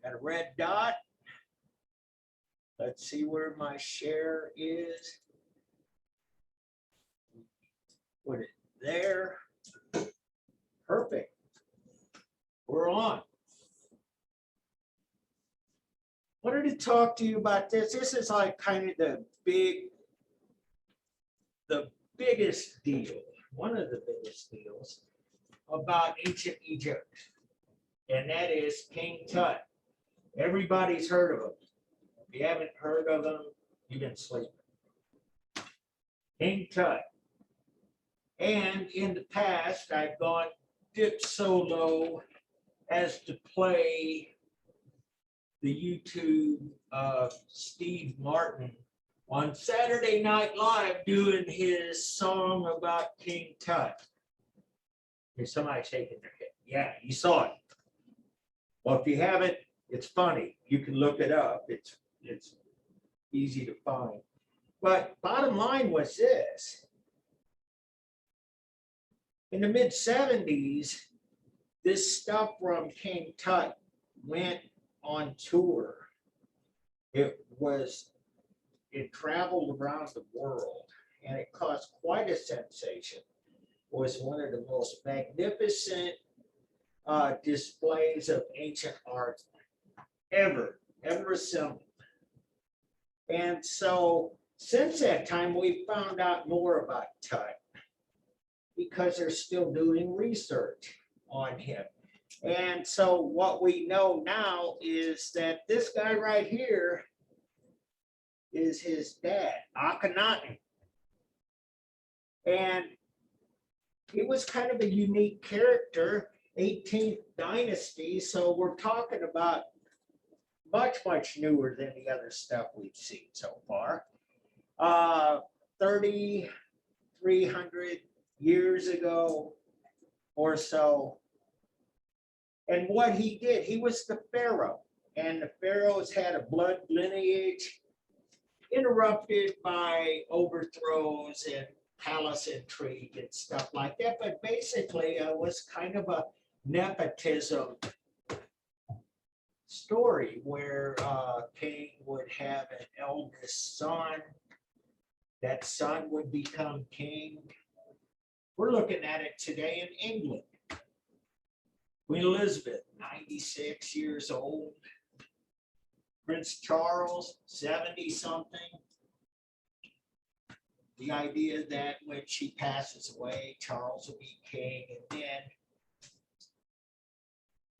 Got a red dot. Let's see where my share is. Put it there. Perfect. We're on. Wanted to talk to you about this. This is like kind of the biggest deal, one of the biggest deals about ancient Egypt, and that is King Tut. Everybody's heard of him. If you haven't heard of him, you've been sleeping. King Tut. And in the past, I've gone dip so low as to play the YouTube of Steve Martin on Saturday Night Live doing his song about King Tut. There's somebody shaking their head. Yeah, you saw it. Well, if you haven't, it's funny. You can look it up. It's easy to find. But bottom line was this. In the mid-70s, this stuff from King Tut went on tour. It traveled around the world, and it caused quite a sensation. It was one of the most magnificent displays of ancient art ever assembled. And so since that time, we found out more about Tut because they're still doing research on him. And so what we know now is that this guy right here is his dad, Akhenaten. And he was kind of a unique character, 18th dynasty. So we're talking about much newer than the other stuff we've seen so far. 3,300 years ago or so. And what he did, he was the pharaoh, and the pharaohs had a blood lineage interrupted by overthrows and palace intrigue and stuff like that. But basically, it was kind of a nepotism story where king would have an eldest son. That son would become king. We're looking at it today in England. Queen Elizabeth, 96 years old. Prince Charles, 70-something. The idea that when she passes away, Charles will be king, and then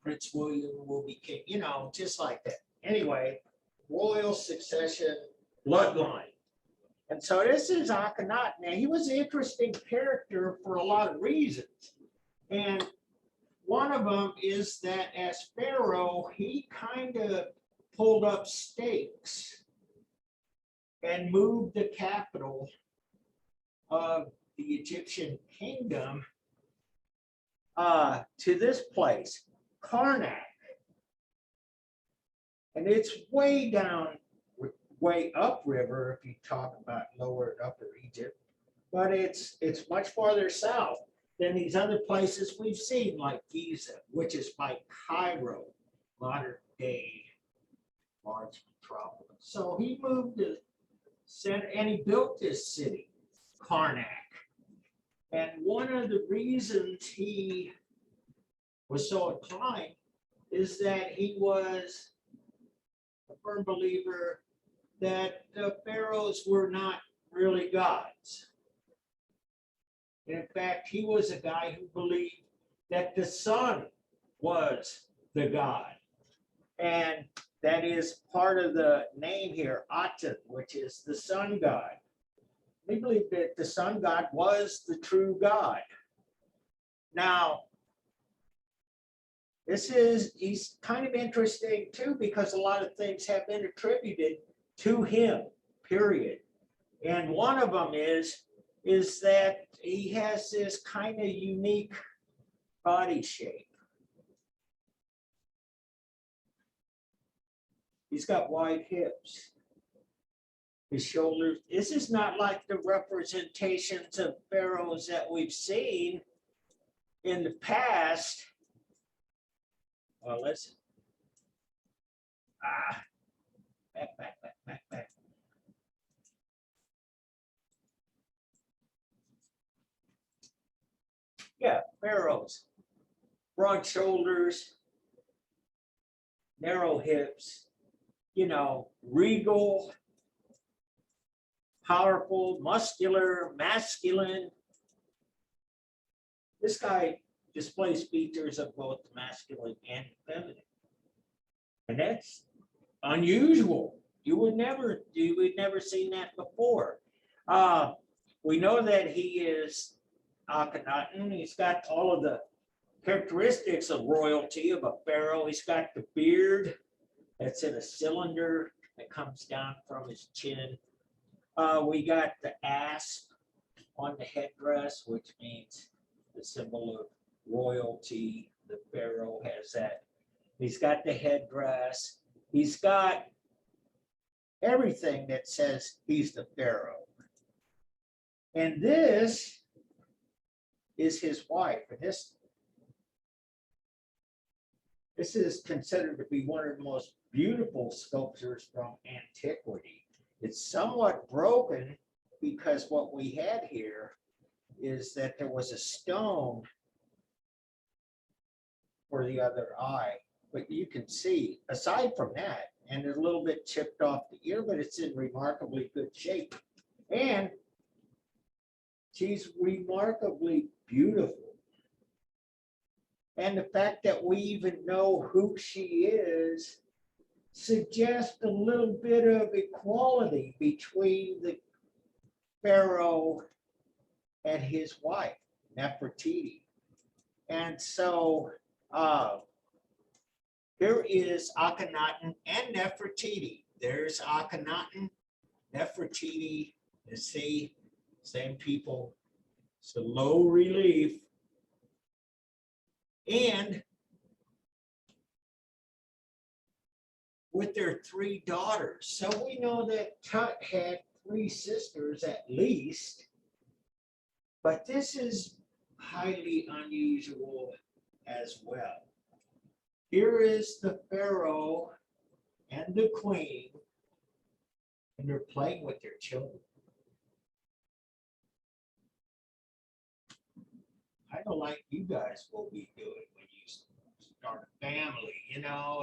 Prince William will be king, you know, just like that. Anyway, royal succession bloodline. And so this is Akhenaten. Now, he was an interesting character for a lot of reasons. And one of them is that as pharaoh, he kind of pulled up stakes and moved the capital of the Egyptian kingdom to this place, Karnak. And it's way down, way upriver if you talk about lower and upper Egypt, but it's much farther south than these other places we've seen, like Giza, which is by Cairo, modern day large metropolis. So he moved to center, and he built this city, Karnak. And one of the reasons he was so inclined is that he was a firm believer that the pharaohs were not really gods. In fact, he was a guy who believed that the sun was the god. And that is part of the name here, Aten, which is the sun god. He believed that the sun god was the true God. Now, he's kind of interesting too, because a lot of things have been attributed to him, period. And one of them is that he has this kind of unique body shape. He's got wide hips. His shoulders, this is not like the representations of pharaohs that we've seen in the past. Well, listen. Ah, back. Yeah, pharaohs, broad shoulders, narrow hips, regal, powerful, muscular, masculine. This guy displays features of both the masculine and feminine. And that's unusual. You'd never seen that before. We know that he is Akhenaten. He's got all of the characteristics of royalty of a pharaoh. He's got the beard that's in a cylinder that comes down from his chin. We got the asp on the headdress, which means the symbol of royalty. The pharaoh has that. He's got the headdress. He's got everything that says he's the pharaoh. And this is his wife. And this is considered to be one of the most beautiful sculptures from antiquity. It's somewhat broken because what we had here is that there was a stone for the other eye. But you can see, aside from that, and a little bit chipped off the ear, but it's in remarkably good shape. And she's remarkably beautiful. And the fact that we even know who she is suggests a little bit of equality between the pharaoh and his wife, Nefertiti. And so here is Akhenaten and Nefertiti. There's Akhenaten, Nefertiti. You see, same people. It's a low relief. And with their 3 daughters. So we know that Tut had 3 sisters at least. But this is highly unusual as well. Here is the pharaoh and the queen, and they're playing with their children. I don't like you guys will be doing when you start a family,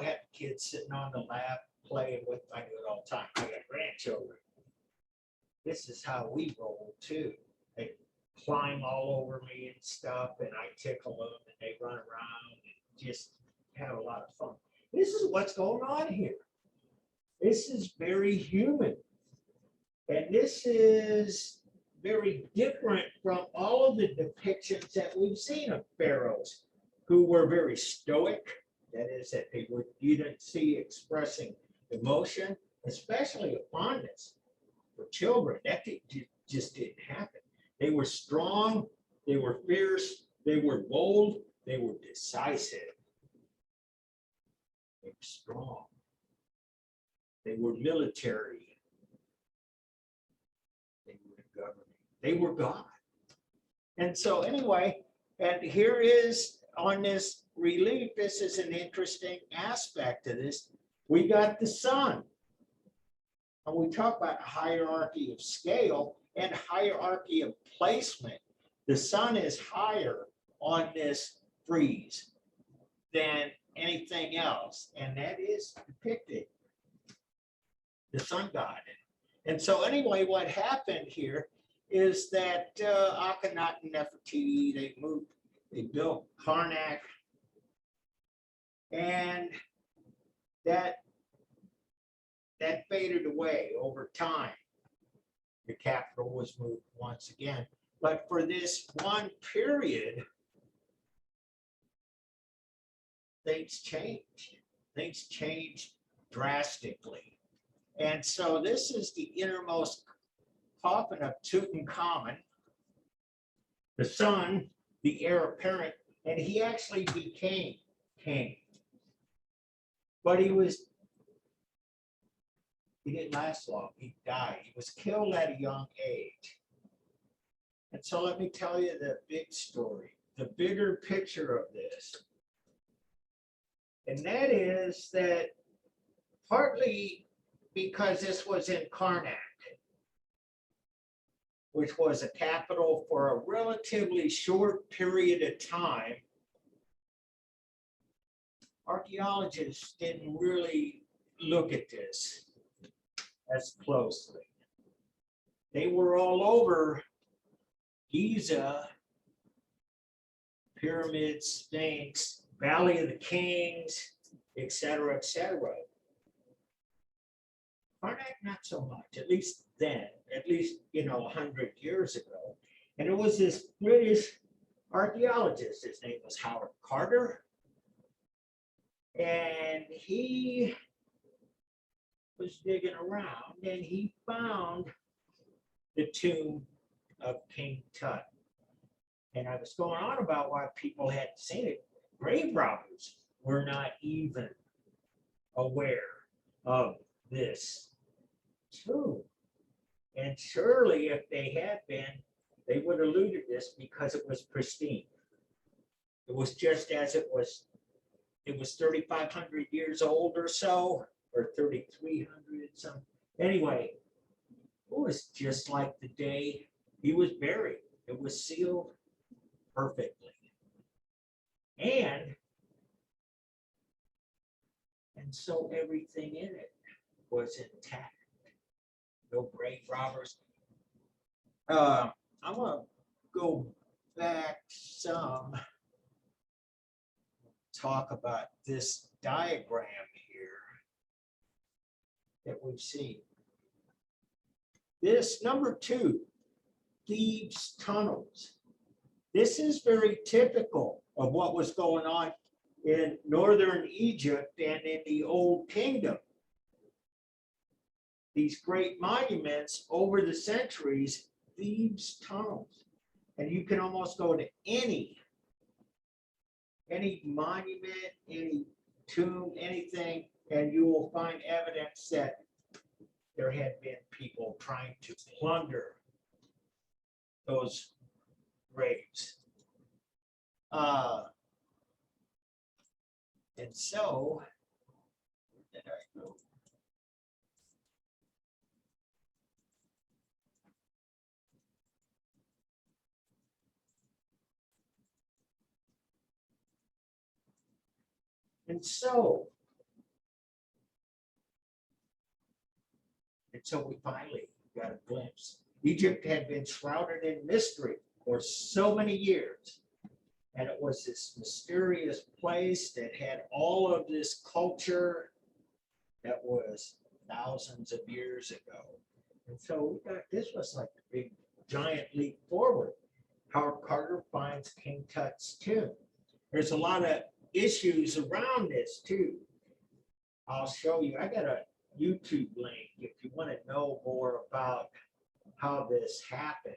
have kids sitting on the lap playing with. I do it all the time. I got grandchildren. This is how we roll too. They climb all over me and stuff, and I tickle them, and they run around and just have a lot of fun. This is what's going on here. This is very human. And this is very different from all of the depictions that we've seen of pharaohs who were very stoic. That is, that you didn't see expressing emotion, especially a fondness for children. That just didn't happen. They were strong, they were fierce, they were bold, they were decisive. They were strong. They were military. They were governing. They were God. And so anyway, and here is on this relief, this is an interesting aspect of this. We got the sun. And we talk about hierarchy of scale and hierarchy of placement. The sun is higher on this frieze than anything else, and that is depicted the sun god. And so anyway, what happened here is that Akhenaten and Nefertiti, they built Karnak, and that faded away over time. The capital was moved once again, but for this one period, things changed. Things changed drastically. And so this is the innermost coffin of Tutankhamun, the son, the heir apparent, and he actually became king. But he didn't last long. He died. He was killed at a young age. And so let me tell you the big story, the bigger picture of this. And that is that partly because this was in Karnak, which was a capital for a relatively short period of time. Archaeologists didn't really look at this as closely. They were all over Giza, pyramids, Sphinx, Valley of the Kings, etc., etc. Karnak, not so much, at least then, at least, 100 years ago. And it was this British archaeologist, his name was Howard Carter, and he was digging around and he found the tomb of King Tut. And I was going on about why people hadn't seen it. Grave robbers were not even aware of this tomb. And surely if they had been, they would have looted this because it was pristine. It was just as it was 3,500 years old or so, or 3,300 something. Anyway, it was just like the day he was buried. It was sealed perfectly. And so everything in it was intact. No grave robbers. I'm going to go back some, talk about this diagram here that we've seen. This number 2, Thebes tunnels. This is very typical of what was going on in northern Egypt and in the Old Kingdom. These great monuments over the centuries, Thebes tunnels. And you can almost go to any monument, any tomb, anything, and you will find evidence that there had been people trying to plunder those graves. And so, where did I go? And so we finally got a glimpse. Egypt had been shrouded in mystery for so many years. And it was this mysterious place that had all of this culture that was thousands of years ago. And so this was like a big giant leap forward. Howard Carter finds King Tut's tomb. There's a lot of issues around this too. I'll show you. I got a YouTube link if you want to know more about how this happened.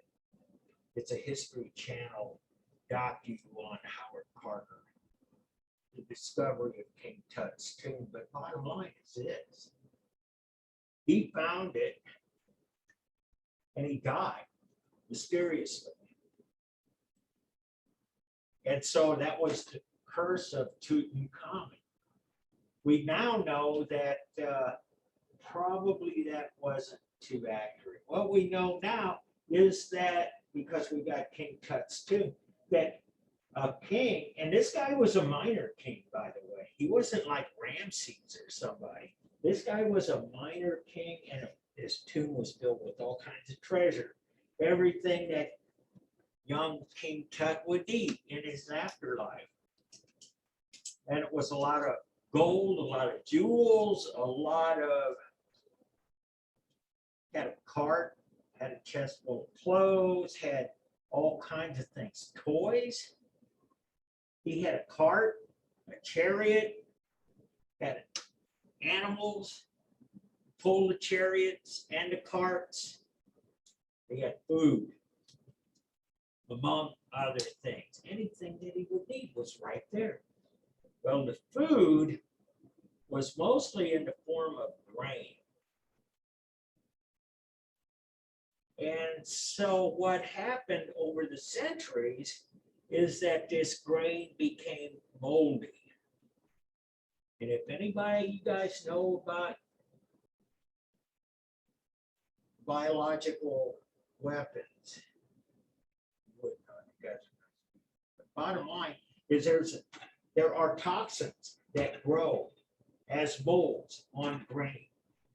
It's a History Channel docu on Howard Carter, the discovery of King Tut's tomb. But bottom line is this: he found it and he died mysteriously. And so that was the curse of Tutankhamun. We now know that probably that wasn't too accurate. What we know now is that, because we got King Tut's tomb, that a king, and this guy was a minor king, by the way. He wasn't like Ramses or somebody. This guy was a minor king, and his tomb was filled with all kinds of treasure. Everything that young King Tut would need in his afterlife. And it was a lot of gold, a lot of jewels, had a cart, had a chest full of clothes, had all kinds of things, toys. He had a cart, a chariot, had animals, pulled the chariots and the carts. He had food, among other things. Anything that he would need was right there. Well, the food was mostly in the form of grain. And so what happened over the centuries is that this grain became moldy. And if anybody you guys know about biological weapons, you would know, you guys. The bottom line is there are toxins that grow as molds on grain,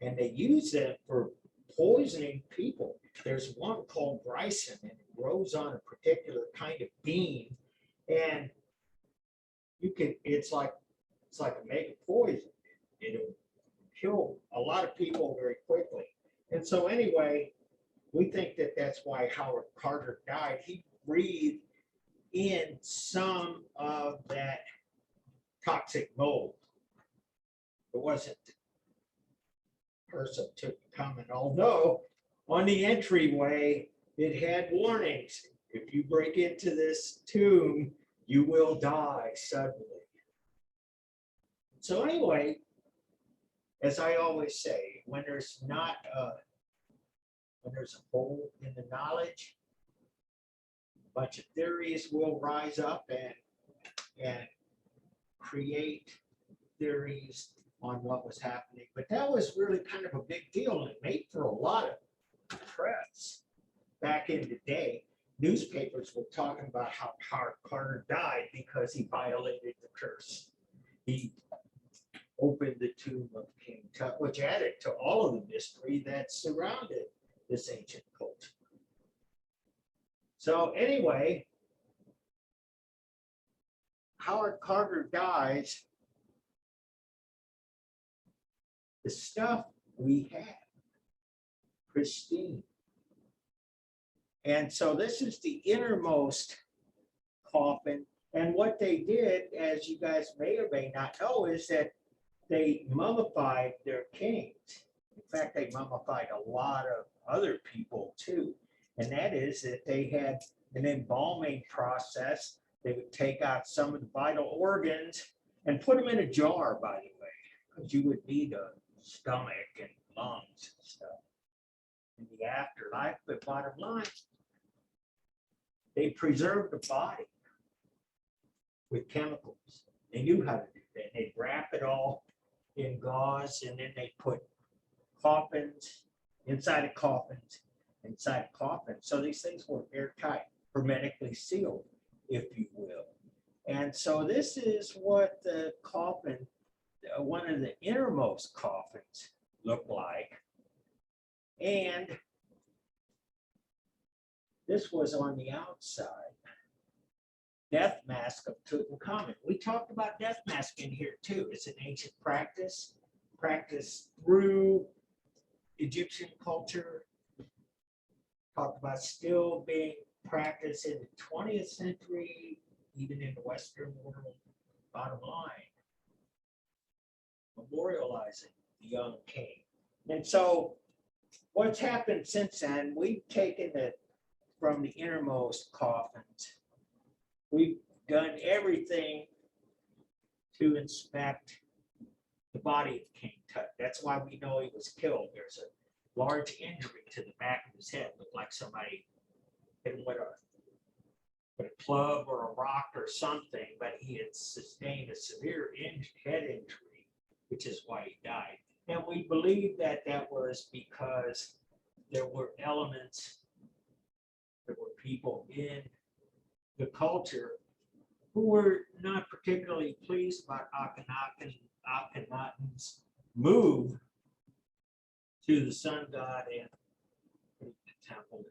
and they use them for poisoning people. There's one called ricin, and it grows on a particular kind of bean, and it's like a mega poison. It'll kill a lot of people very quickly. And so anyway, we think that that's why Howard Carter died. He breathed in some of that toxic mold. It wasn't the person took it coming, although on the entryway it had warnings. If you break into this tomb, you will die suddenly. So anyway, as I always say, when there's a hole in the knowledge, a bunch of theories will rise up and create theories on what was happening. But that was really kind of a big deal, and it made for a lot of press back in the day. Newspapers were talking about how Howard Carter died because he violated the curse. He opened the tomb of King Tut, which added to all of the mystery that surrounded this ancient culture. So anyway, Howard Carter dies. The stuff we have, pristine. And so this is the innermost coffin. And what they did, as you guys may or may not know, is that they mummified their kings. In fact, they mummified a lot of other people too. And that is that they had an embalming process. They would take out some of the vital organs and put them in a jar, by the way, because you would need a stomach and lungs and stuff in the afterlife. But bottom line, they preserved the body with chemicals. They knew how to do that. They'd wrap it all in gauze, and then they put coffins inside of coffins inside of coffins. So these things were airtight, hermetically sealed, if you will. And so this is what the coffin, one of the innermost coffins, looked like. And this was on the outside. Death mask of Tutankhamun. We talked about death mask in here too. It's an ancient practice through Egyptian culture. Talked about still being practiced in the 20th century, even in the Western world. Bottom line, memorializing the young king. And so what's happened since then, we've taken it from the innermost coffins. We've done everything to inspect the body of King Tut. That's why we know he was killed. There's a large injury to the back of his head. Looked like somebody hit him with a club or a rock or something, but he had sustained a severe head injury, which is why he died. And we believe that that was because there were elements, there were people in the culture who were not particularly pleased about Akhenaten's move to the sun god and the temple.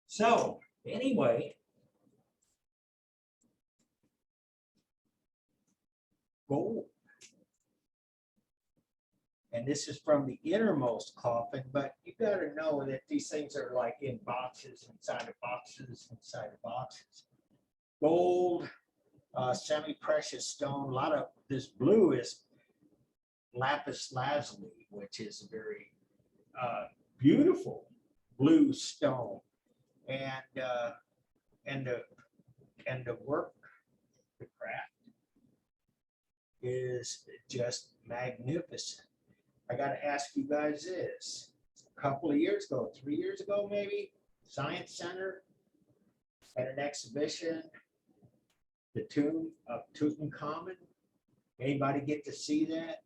So anyway, gold. And this is from the innermost coffin, but you got to know that these things are like in boxes, inside of boxes, inside of boxes. Gold, semi-precious stone. A lot of this blue is lapis lazuli, which is a very beautiful blue stone, and the work, the craft, is just magnificent. I got to ask you guys this. A couple of years ago, 3 years ago maybe, Science Center had an exhibition. the tomb of Tutankhamun? Anybody get to see that?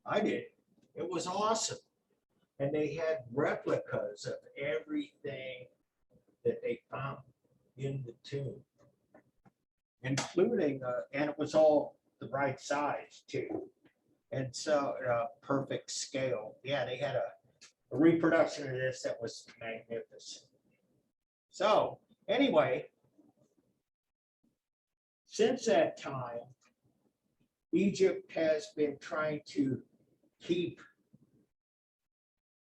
I did. It was awesome. And they had replicas of everything that they found in the tomb, including, and it was all the right size too. And so, perfect scale. Yeah, they had a reproduction of this that was magnificent. So, anyway, since that time, Egypt has been trying to keep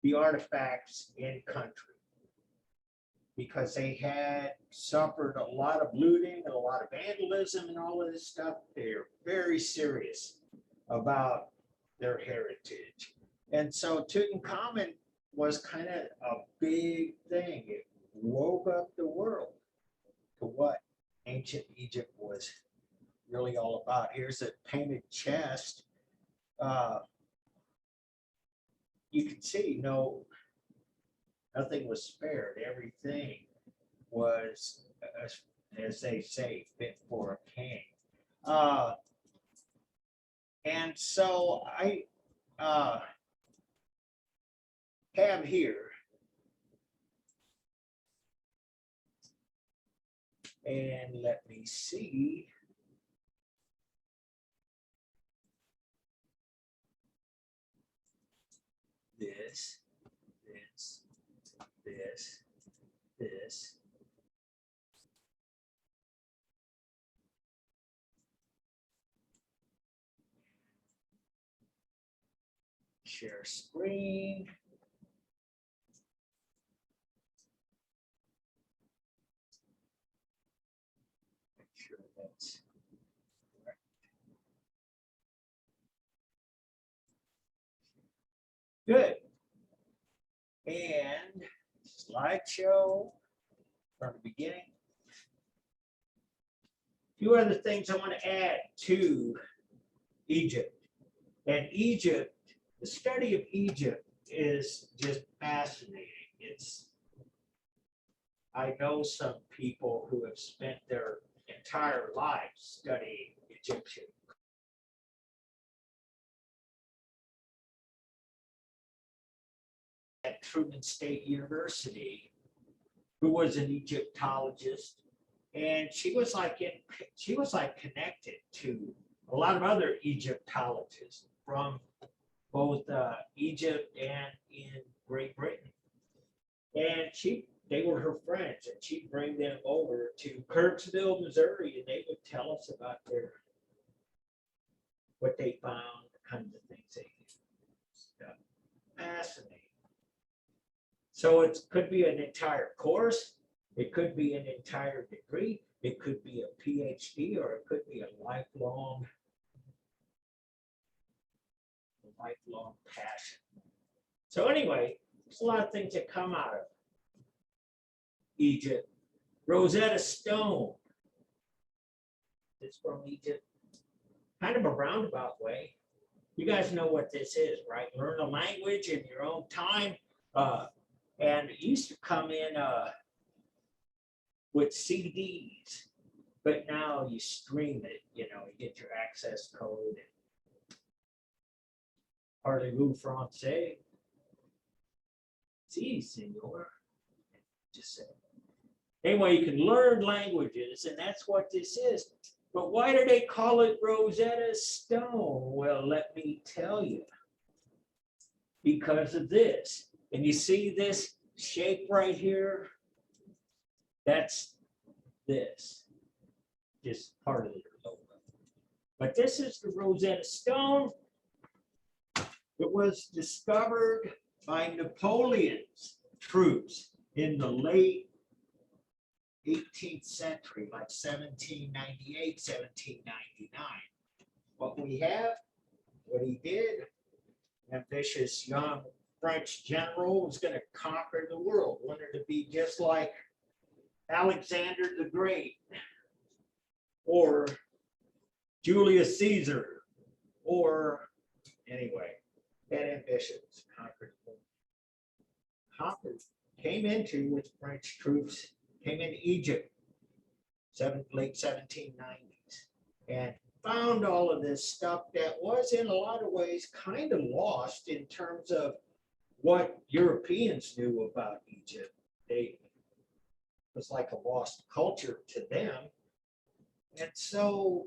the artifacts in country because they had suffered a lot of looting and a lot of vandalism and all of this stuff. They're very serious about their heritage. And so Tutankhamun was kind of a big thing. It woke up the world to what ancient Egypt was really all about. Here's a painted chest. You can see nothing was spared. Everything was, as they say, fit for a king. And so I have here, and let me see. This. Share screen. Make sure that's correct. Good. And slideshow from the beginning. A few other things I want to add to Egypt. And Egypt, the study of Egypt is just fascinating. I know some people who have spent their entire lives studying Egyptian. At Truman State University, who was an Egyptologist, and she was like connected to a lot of other Egyptologists from both Egypt and in Great Britain. And they were her friends, and she'd bring them over to Kirksville, Missouri, and they would tell us about what they found, the kinds of things they did. Fascinating. So it could be an entire course, it could be an entire degree, it could be a PhD, or it could be a lifelong passion. So anyway, there's a lot of things that come out of Egypt. Rosetta Stone is from Egypt, kind of a roundabout way. You guys know what this is, right? Learn a language in your own time. And it used to come in with CDs, but now you stream it, you get your access code. Parlez-vous français? Si, senor. Just say. Anyway, you can learn languages, and that's what this is. But why do they call it Rosetta Stone? Well, let me tell you. Because of this. And you see this shape right here? That's this. Just part of their logo. But this is the Rosetta Stone. It was discovered by Napoleon's troops in the late 18th century, like 1798, 1799. What we have, what he did, ambitious young French general was going to conquer the world, wanted to be just like Alexander the Great or Julius Caesar, or anyway, had ambitions, conquered the world. Came into with French troops, came into Egypt, late 1790s, and found all of this stuff that was in a lot of ways kind of lost in terms of what Europeans knew about Egypt. It was like a lost culture to them. And so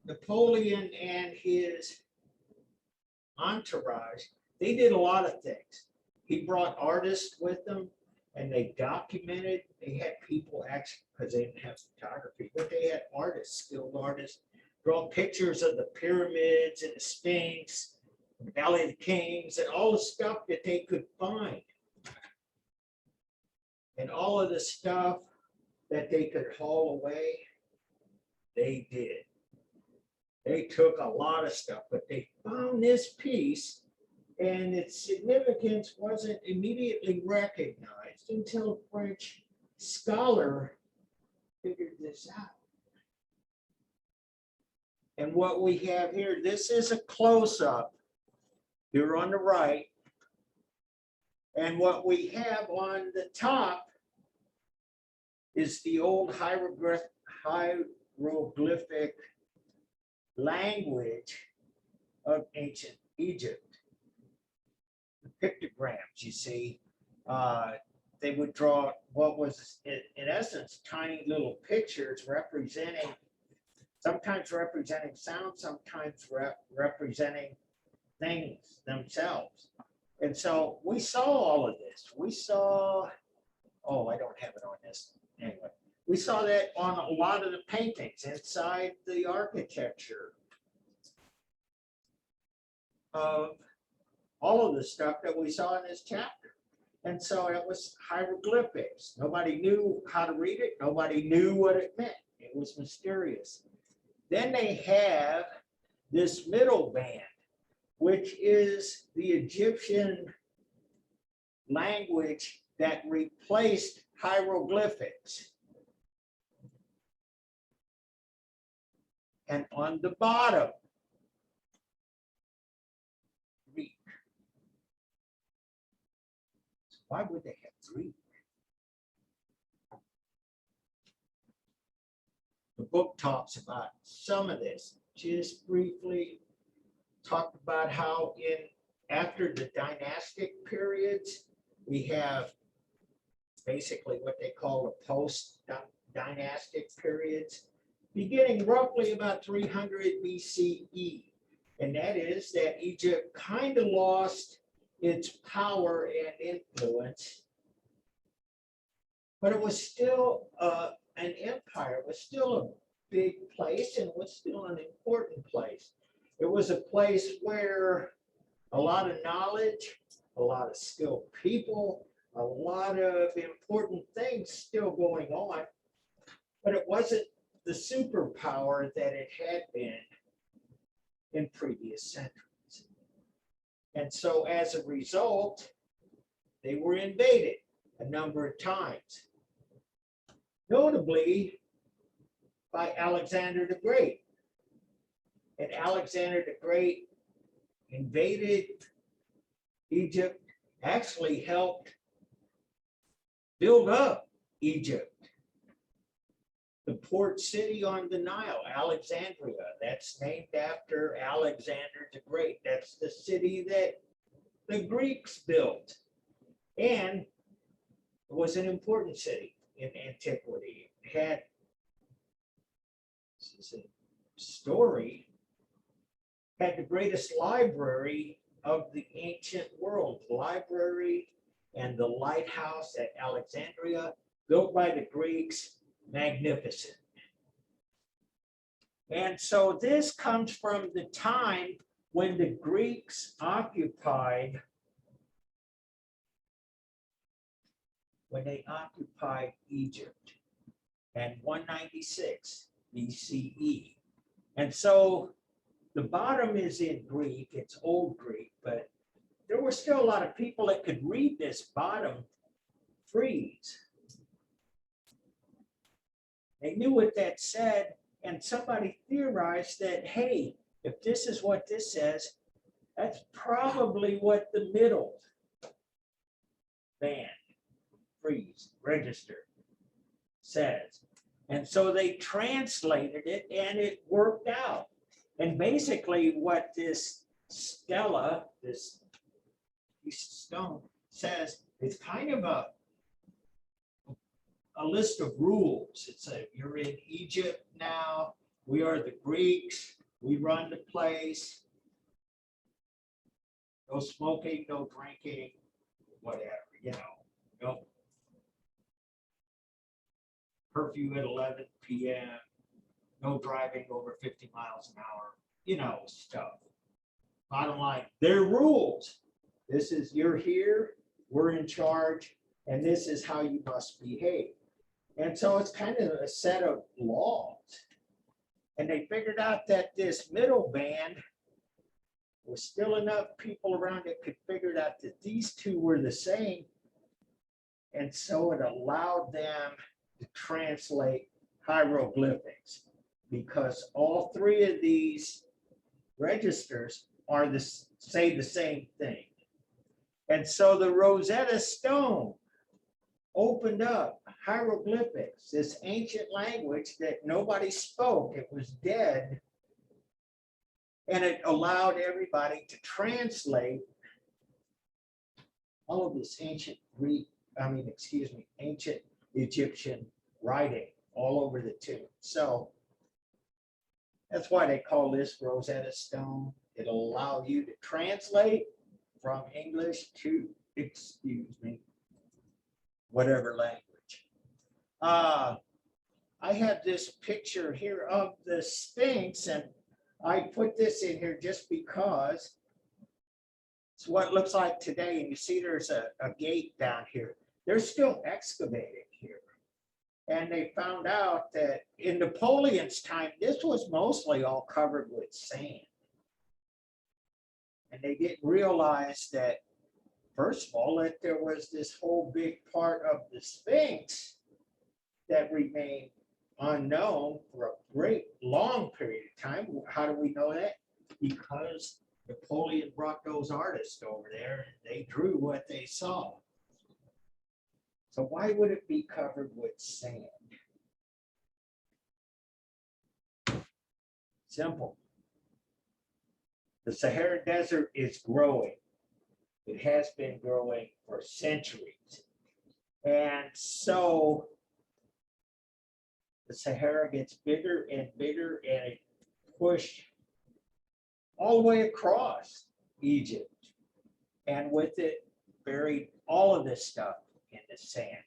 Napoleon and his entourage, they did a lot of things. He brought artists with them and they documented. They had people actually, because they didn't have photography, but they had artists, skilled artists, draw pictures of the pyramids and the Sphinx, the Valley of the Kings, and all the stuff that they could find. And all of the stuff that they could haul away, they did. They took a lot of stuff, but they found this piece, and its significance wasn't immediately recognized until a French scholar figured this out. And what we have here, this is a close-up here on the right. And what we have on the top is the old hieroglyphic language of ancient Egypt. The pictograms, you see, they would draw what was, in essence, tiny little pictures representing, sometimes representing sound, sometimes representing things themselves. And so we saw all of this. We saw, oh, I don't have it on this. Anyway, we saw that on a lot of the paintings inside the architecture of all of the stuff that we saw in this chapter. And so it was hieroglyphics. Nobody knew how to read it. Nobody knew what it meant. It was mysterious. Then they have this middle band, which is the Egyptian language that replaced hieroglyphics. And on the bottom, Greek. So why would they have Greek? The book talks about some of this. Just briefly talked about how after the dynastic periods, we have basically what they call the post-dynastic periods, beginning roughly about 300 BCE. And that is that Egypt kind of lost its power and influence, but it was still an empire. It was still a big place and was still an important place. It was a place where a lot of knowledge, a lot of skilled people, a lot of important things still going on, but it wasn't the superpower that it had been in previous centuries. And so as a result, they were invaded a number of times, notably by Alexander the Great. And Alexander the Great invaded Egypt, actually helped build up Egypt. The port city on the Nile, Alexandria, that's named after Alexander the Great. That's the city that the Greeks built. And it was an important city in antiquity. It had, this is a story, had the greatest library of the ancient world. The library and the lighthouse at Alexandria, built by the Greeks, magnificent. And so this comes from the time when the Greeks occupied, Egypt in 196 BCE. And so the bottom is in Greek, it's Old Greek, but there were still a lot of people that could read this bottom frieze. They knew what that said, and somebody theorized that, hey, if this is what this says, that's probably what the middle band, frieze, register says. And so they translated it and it worked out. And basically what this stela, this piece of stone says, it's kind of a list of rules. It's you're in Egypt now, we are the Greeks, we run the place. No smoking, no drinking, whatever, no curfew at 11 p.m., no driving over 50 miles an hour, stuff. Bottom line, they're rules. This is, you're here, we're in charge, and this is how you must behave. And so it's kind of a set of laws. And they figured out that this middle band was still enough people around that could figure out that these two were the same. And so it allowed them to translate hieroglyphics, because all three of these registers are say the same thing. And so the Rosetta Stone opened up hieroglyphics, this ancient language that nobody spoke. It was dead. And it allowed everybody to translate all of this ancient ancient Egyptian writing all over the tomb. So that's why they call this Rosetta Stone. It'll allow you to translate from English to, whatever language. I have this picture here of the Sphinx, and I put this in here just because it's what it looks like today. And you see there's a gate down here. They're still excavating here. And they found out that in Napoleon's time, this was mostly all covered with sand. And they didn't realize that, first of all, that there was this whole big part of the Sphinx that remained unknown for a great long period of time. How do we know that? Because Napoleon brought those artists over there and they drew what they saw. So why would it be covered with sand? Simple. The Sahara Desert is growing. It has been growing for centuries. And so the Sahara gets bigger and bigger, and it pushed all the way across Egypt. And with it, buried all of this stuff in the sand.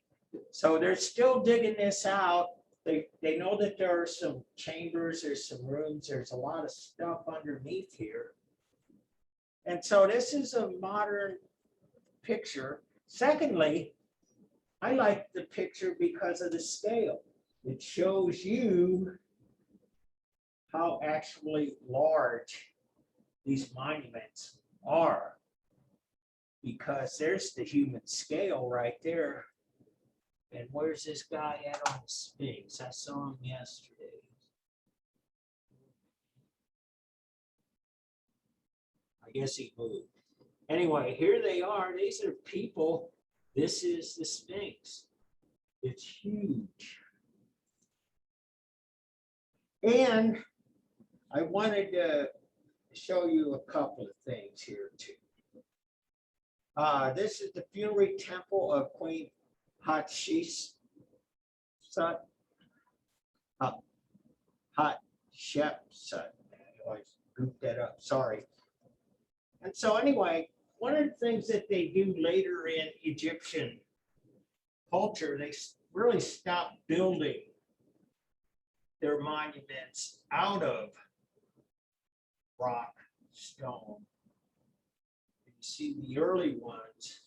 So they're still digging this out. They know that there are some chambers, there's some rooms, there's a lot of stuff underneath here. And so this is a modern picture. Secondly, I like the picture because of the scale. It shows you how actually large these monuments are, because there's the human scale right there. And where's this guy at on the Sphinx? I saw him yesterday. I guess he moved. Anyway, here they are. These are people. This is the Sphinx. It's huge. And I wanted to show you a couple of things here too. This is the funerary temple of Queen Hatshepsut. Hatshepsut. I goofed that up. Sorry. And so anyway, one of the things that they do later in Egyptian culture, they really stopped building their monuments out of rock, stone. You see the early ones,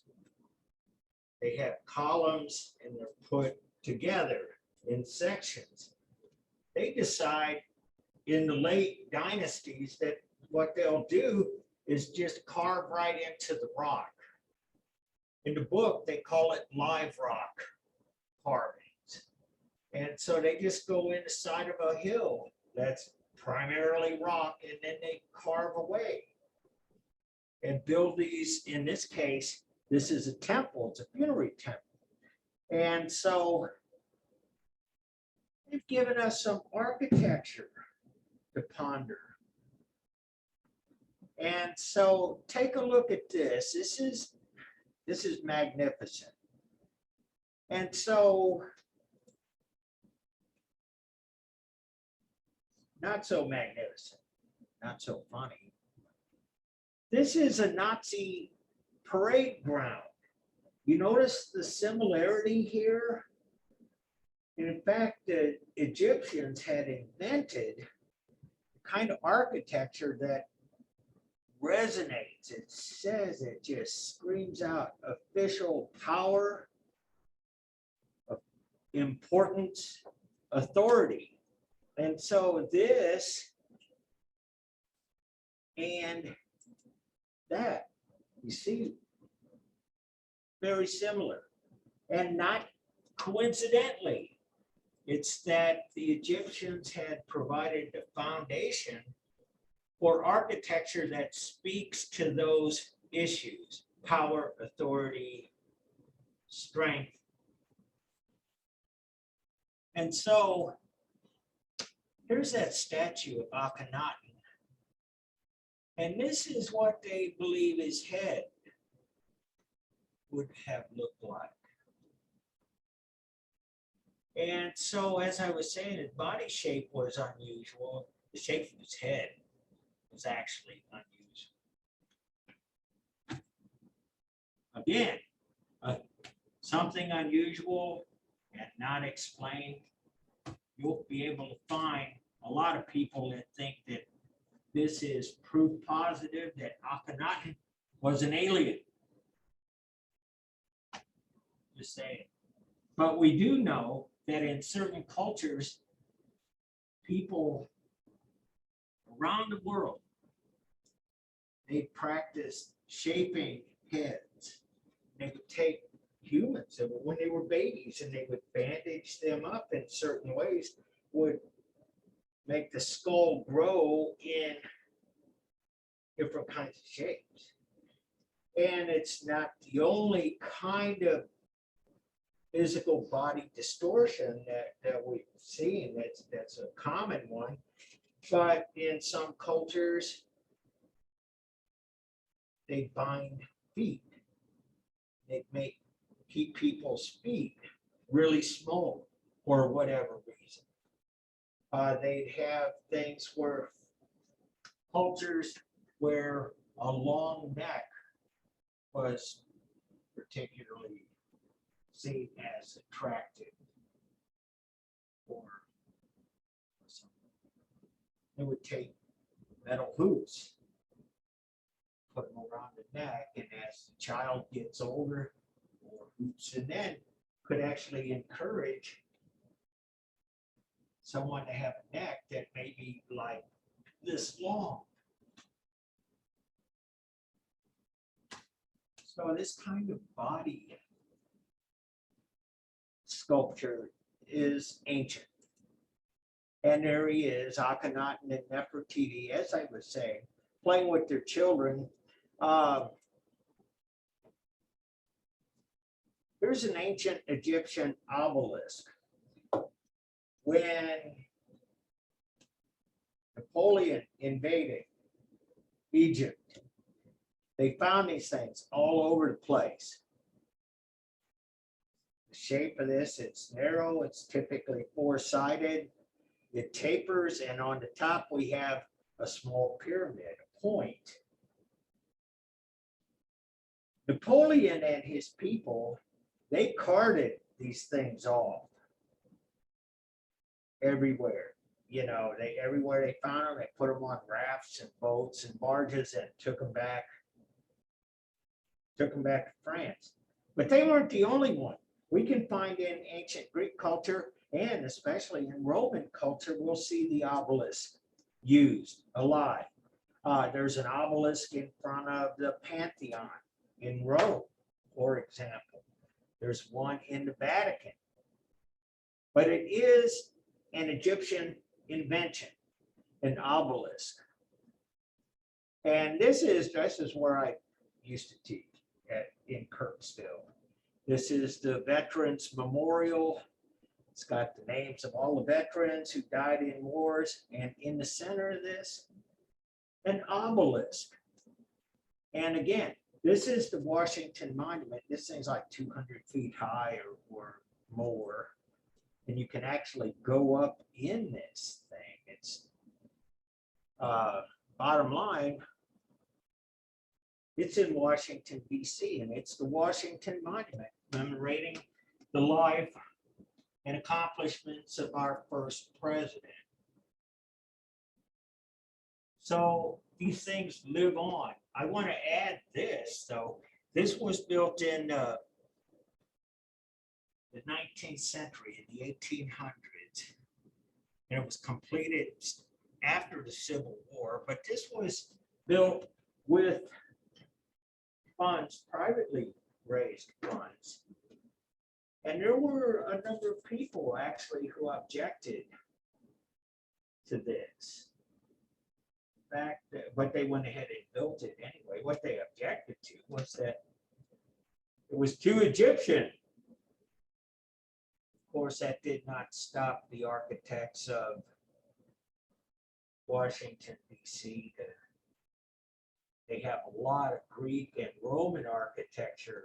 they have columns and they're put together in sections. They decide in the late dynasties that what they'll do is just carve right into the rock. In the book, they call it live rock carvings. And so they just go in the side of a hill that's primarily rock, and then they carve away and build these. In this case, this is a temple, it's a funerary temple. And so they've given us some architecture to ponder. And so take a look at this. This is magnificent. And so not so magnificent, not so funny. This is a Nazi parade ground. You notice the similarity here? In fact, the Egyptians had invented the kind of architecture that resonates. It says, it just screams out official power, importance, authority. And so this and that, you see, very similar. And not coincidentally, it's that the Egyptians had provided the foundation for architecture that speaks to those issues: power, authority, strength. And so here's that statue of Akhenaten. And this is what they believe his head would have looked like. And so, as I was saying, his body shape was unusual. The shape of his head was actually unusual. Again, something unusual and not explained. You'll be able to find a lot of people that think that this is proof positive that Akhenaten was an alien. Just saying. But we do know that in certain cultures, people around the world, they practiced shaping heads. They would take humans when they were babies and they would bandage them up in certain ways, would make the skull grow in different kinds of shapes. And it's not the only kind of physical body distortion that we've seen. That's a common one. But in some cultures, they bind feet. They keep people's feet really small for whatever reason. They'd have things where cultures where a long neck was particularly seen as attractive or something. They would take metal hoops, put them around the neck, and as the child gets older, more hoops, and then could actually encourage someone to have a neck that may be like this long. So this kind of body sculpture is ancient. And there he is, Akhenaten and Nefertiti, as I was saying, playing with their children. Here's an ancient Egyptian obelisk. When Napoleon invaded Egypt, they found these things all over the place. The shape of this, it's narrow, it's typically four-sided. It tapers, and on the top we have a small pyramid, a point. Napoleon and his people, they carted these things off everywhere. You know, everywhere they found them, they put them on rafts and boats and barges and took them back to France. But they weren't the only one. We can find in ancient Greek culture, and especially in Roman culture, we'll see the obelisk used a lot. There's an obelisk in front of the Pantheon in Rome, for example. There's one in the Vatican. But it is an Egyptian invention, an obelisk. And this is where I used to teach in Kirksville. This is the Veterans Memorial. It's got the names of all the veterans who died in wars, and in the center of this, an obelisk. And again, this is the Washington Monument. This thing's like 200 feet high or more. And you can actually go up in this thing. It's bottom line, it's in Washington, D.C., and it's the Washington Monument, commemorating the life and accomplishments of our first president. So these things live on. I want to add this, though. This was built in the 19th century, in the 1800s, and it was completed after the Civil War, but this was built with funds, privately raised funds. And there were a number of people actually who objected to this. In fact, but they went ahead and built it anyway. What they objected to was that it was too Egyptian. Of course, that did not stop the architects of Washington, D.C. They have a lot of Greek and Roman architecture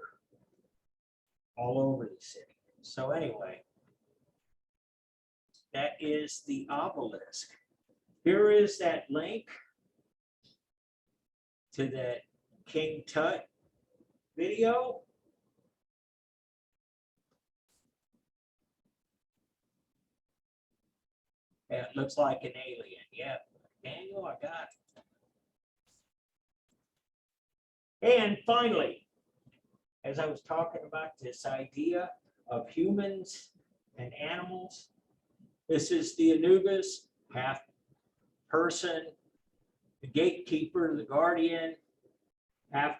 all over the city. So anyway, that is the obelisk. Here is that link to that King Tut video. It looks like an alien. Yeah, Daniel, I got it. And finally, as I was talking about this idea of humans and animals, this is the Anubis, half person, the gatekeeper, the guardian, half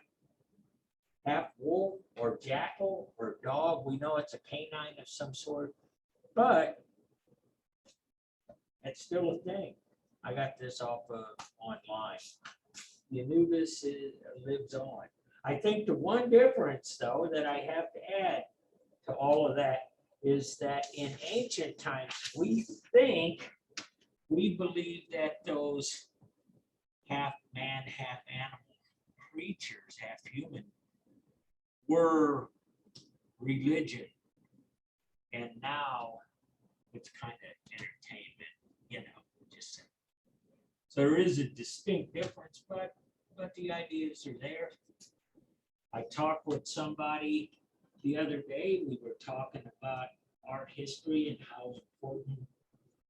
wolf or jackal or dog. We know it's a canine of some sort, but it's still a thing. I got this off of online. The Anubis lives on. I think the one difference, though, that I have to add to all of that is that in ancient times, we believe that those half man, half animal creatures, half human, were religion. And now it's kind of entertainment, you know, just so there is a distinct difference, but the ideas are there. I talked with somebody the other day. We were talking about art history and how important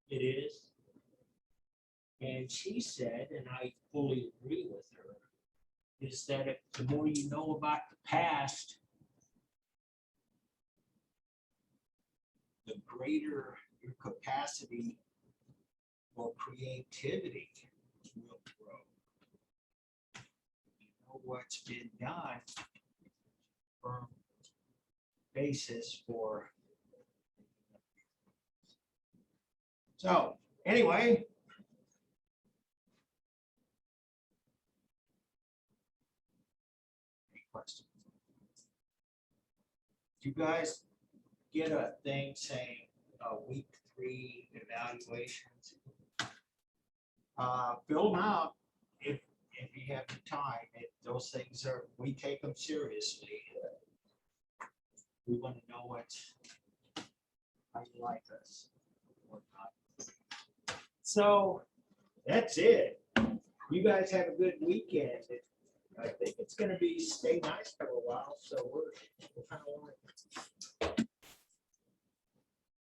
it is. And she said, and I fully agree with her, is that the more you know about the past, the greater your capacity for creativity will grow. You know what's been done, firm basis for. So anyway, any questions? Do you guys get a thing saying week 3 evaluations? Fill them out if you have the time. Those things are, we take them seriously. We want to know how you like us or not. So that's it. You guys have a good weekend. I think it's going to be stay nice for a while, so we're kind of like.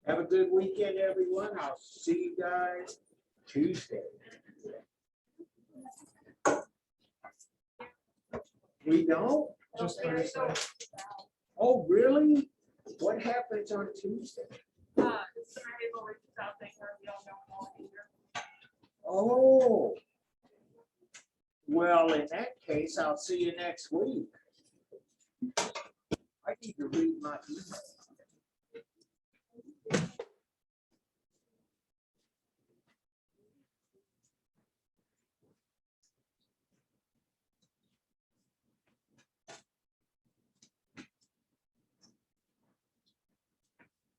Have a good weekend, everyone. I'll see you guys Tuesday. We don't? Just Thursday. Oh, really? What happens on Tuesday? Oh. Well, in that case, I'll see you next week. I need to read my email.